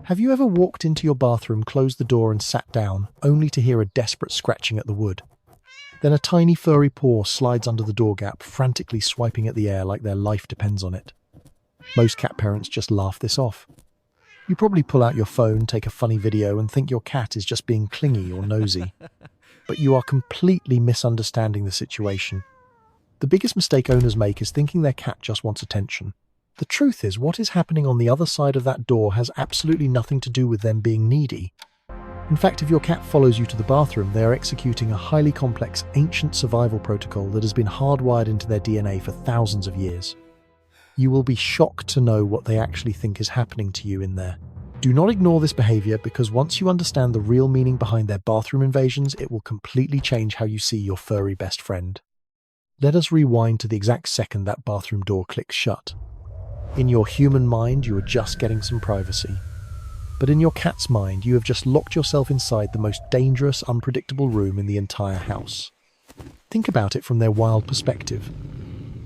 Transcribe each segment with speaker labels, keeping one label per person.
Speaker 1: Have you ever walked into your bathroom, closed the door and sat down, only to hear a desperate scratching at the wood? Then a tiny furry paw slides under the door gap, frantically swiping at the air like their life depends on it. Most cat parents just laugh this off. You probably pull out your phone, take a funny video and think your cat is just being clingy or nosy. But you are completely misunderstanding the situation. The biggest mistake owners make is thinking their cat just wants attention. The truth is, what is happening on the other side of that door has absolutely nothing to do with them being needy. In fact, if your cat follows you to the bathroom, they are executing a highly complex, ancient survival protocol that has been hardwired into their DNA for thousands of years. You will be shocked to know what they actually think is happening to you in there. Do not ignore this behavior, because once you understand the real meaning behind their bathroom invasions, it will completely change how you see your furry best friend. Let us rewind to the exact second that bathroom door clicks shut. In your human mind, you are just getting some privacy. But in your cat's mind, you have just locked yourself inside the most dangerous, unpredictable room in the entire house. Think about it from their wild perspective.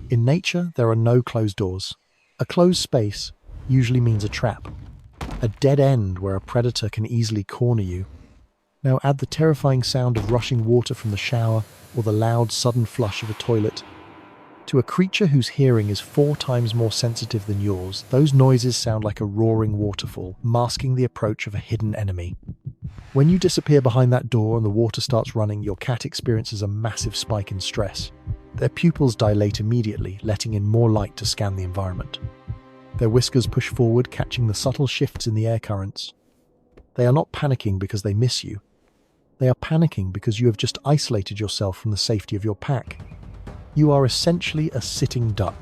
Speaker 1: In nature, there are no closed doors. A closed space usually means a trap, a dead end where a predator can easily corner you. Now add the terrifying sound of rushing water from the shower or the loud, sudden flush of a toilet. To a creature whose hearing is 4 times more sensitive than yours, those noises sound like a roaring waterfall, masking the approach of a hidden enemy. When you disappear behind that door and the water starts running, your cat experiences a massive spike in stress. Their pupils dilate immediately, letting in more light to scan the environment. Their whiskers push forward, catching the subtle shifts in the air currents. They are not panicking because they miss you. They are panicking because you have just isolated yourself from the safety of your pack. You are essentially a sitting duck.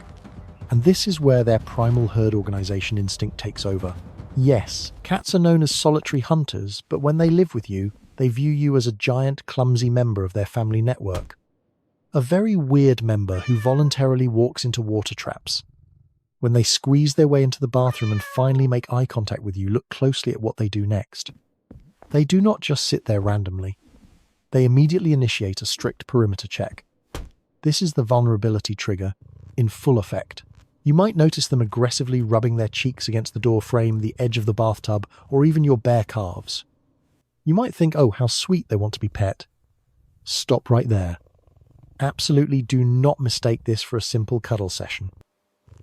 Speaker 1: And this is where their primal herd organization instinct takes over. Yes, cats are known as solitary hunters, but when they live with you, they view you as a giant, clumsy member of their family network. A very weird member who voluntarily walks into water traps. When they squeeze their way into the bathroom and finally make eye contact with you, look closely at what they do next. They do not just sit there randomly. They immediately initiate a strict perimeter check. This is the vulnerability trigger in full effect. You might notice them aggressively rubbing their cheeks against the door frame, the edge of the bathtub, or even your bare calves. You might think, oh, how sweet they want to be pet. Stop right there. Absolutely do not mistake this for a simple cuddle session.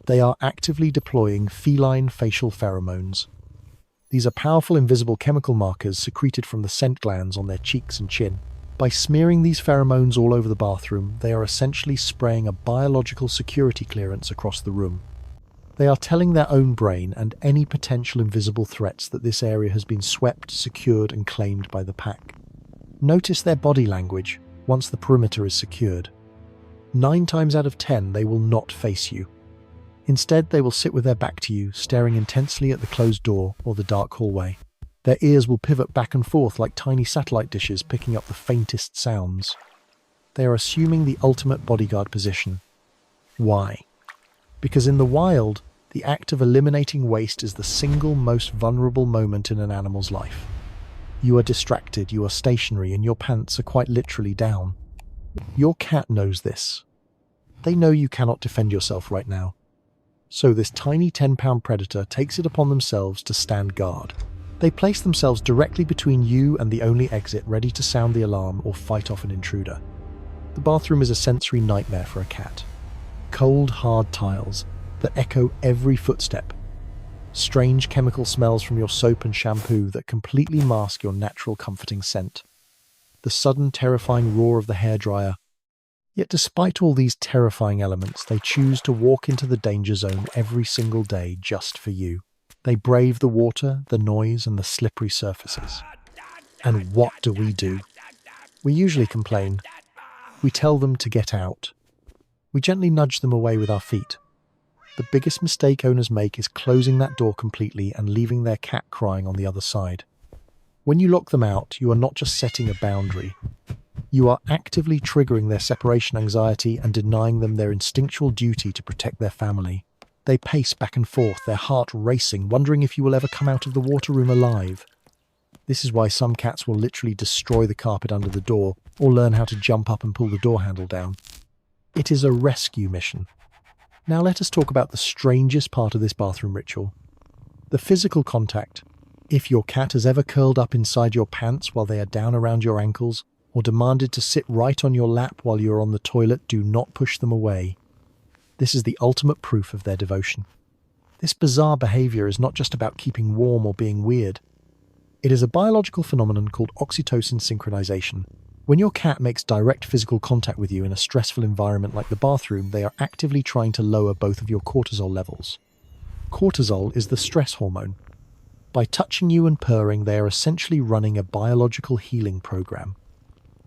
Speaker 1: They are actively deploying feline facial pheromones. These are powerful invisible chemical markers secreted from the scent glands on their cheeks and chin. By smearing these pheromones all over the bathroom, they are essentially spraying a biological security clearance across the room. They are telling their own brain and any potential invisible threats that this area has been swept, secured, and claimed by the pack. Notice their body language once the perimeter is secured. 9 times out of 10, they will not face you. Instead, they will sit with their back to you, staring intensely at the closed door or the dark hallway. Their ears will pivot back and forth like tiny satellite dishes, picking up the faintest sounds. They are assuming the ultimate bodyguard position. Why? Because in the wild, the act of eliminating waste is the single most vulnerable moment in an animal's life. You are distracted, you are stationary, and your pants are quite literally down. Your cat knows this. They know you cannot defend yourself right now. So this tiny 10-pound predator takes it upon themselves to stand guard. They place themselves directly between you and the only exit, ready to sound the alarm or fight off an intruder. The bathroom is a sensory nightmare for a cat. Cold, hard tiles that echo every footstep. Strange chemical smells from your soap and shampoo that completely mask your natural comforting scent. The sudden terrifying roar of the hairdryer. Yet despite all these terrifying elements, they choose to walk into the danger zone every single day just for you. They brave the water, the noise, and the slippery surfaces. And what do? We usually complain. We tell them to get out. We gently nudge them away with our feet. The biggest mistake owners make is closing that door completely and leaving their cat crying on the other side. When you lock them out, you are not just setting a boundary. You are actively triggering their separation anxiety and denying them their instinctual duty to protect their family. They pace back and forth, their heart racing, wondering if you will ever come out of the water room alive. This is why some cats will literally destroy the carpet under the door or learn how to jump up and pull the door handle down. It is a rescue mission. Now let us talk about the strangest part of this bathroom ritual. The physical contact. If your cat has ever curled up inside your pants while they are down around your ankles, or demanded to sit right on your lap while you're on the toilet, do not push them away. This is the ultimate proof of their devotion. This bizarre behavior is not just about keeping warm or being weird. It is a biological phenomenon called oxytocin synchronization. When your cat makes direct physical contact with you in a stressful environment like the bathroom, they are actively trying to lower both of your cortisol levels. Cortisol is the stress hormone. By touching you and purring, they are essentially running a biological healing program.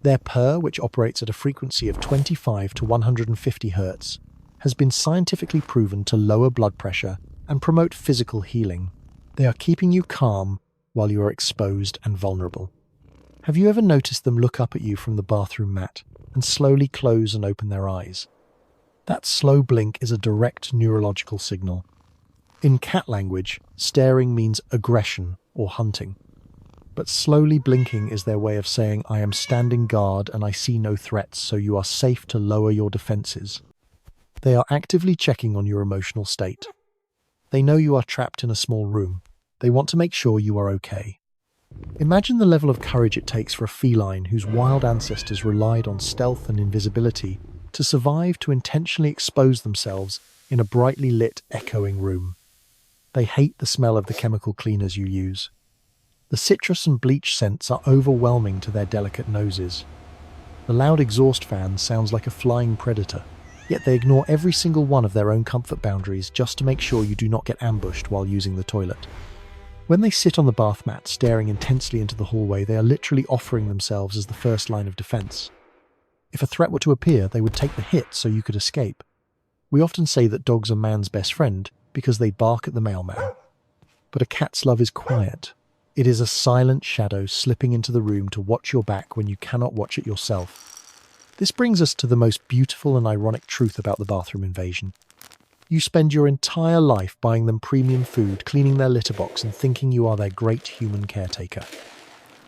Speaker 1: Their purr, which operates at a frequency of 25 to 150 Hz, has been scientifically proven to lower blood pressure and promote physical healing. They are keeping you calm while you are exposed and vulnerable. Have you ever noticed them look up at you from the bathroom mat and slowly close and open their eyes? That slow blink is a direct neurological signal. In cat language, staring means aggression or hunting. But slowly blinking is their way of saying, I am standing guard and I see no threats, so you are safe to lower your defenses. They are actively checking on your emotional state. They know you are trapped in a small room. They want to make sure you are okay. Imagine the level of courage it takes for a feline whose wild ancestors relied on stealth and invisibility to survive to intentionally expose themselves in a brightly lit, echoing room. They hate the smell of the chemical cleaners you use. The citrus and bleach scents are overwhelming to their delicate noses. The loud exhaust fan sounds like a flying predator, yet they ignore every single one of their own comfort boundaries just to make sure you do not get ambushed while using the toilet. When they sit on the bath mat staring intensely into the hallway, they are literally offering themselves as the first line of defense. If a threat were to appear, they would take the hit so you could escape. We often say that dogs are man's best friend because they bark at the mailman. But a cat's love is quiet. It is a silent shadow slipping into the room to watch your back when you cannot watch it yourself. This brings us to the most beautiful and ironic truth about the bathroom invasion. You spend your entire life buying them premium food, cleaning their litter box, and thinking you are their great human caretaker.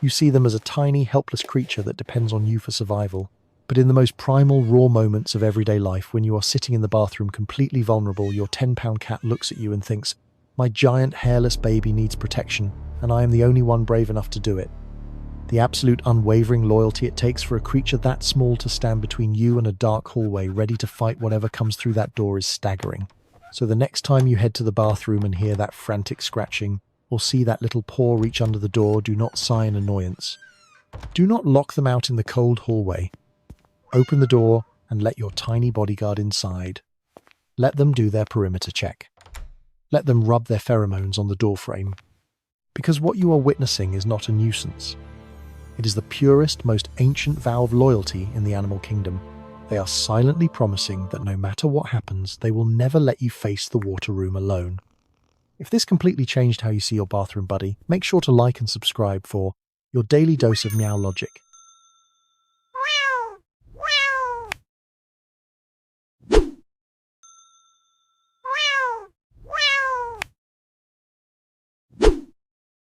Speaker 1: You see them as a tiny, helpless creature that depends on you for survival. But in the most primal, raw moments of everyday life, when you are sitting in the bathroom completely vulnerable, your 10-pound cat looks at you and thinks, my giant hairless baby needs protection, and I am the only one brave enough to do it. The absolute unwavering loyalty it takes for a creature that small to stand between you and a dark hallway ready to fight whatever comes through that door is staggering. So the next time you head to the bathroom and hear that frantic scratching, or see that little paw reach under the door, do not sigh in annoyance. Do not lock them out in the cold hallway. Open the door and let your tiny bodyguard inside. Let them do their perimeter check. Let them rub their pheromones on the doorframe. Because what you are witnessing is not a nuisance. It is the purest, most ancient vow of loyalty in the animal kingdom. They are silently promising that no matter what happens, they will never let you face the water room alone. If this completely changed how you see your bathroom buddy, make sure to like and subscribe for your daily dose of Meow Logic.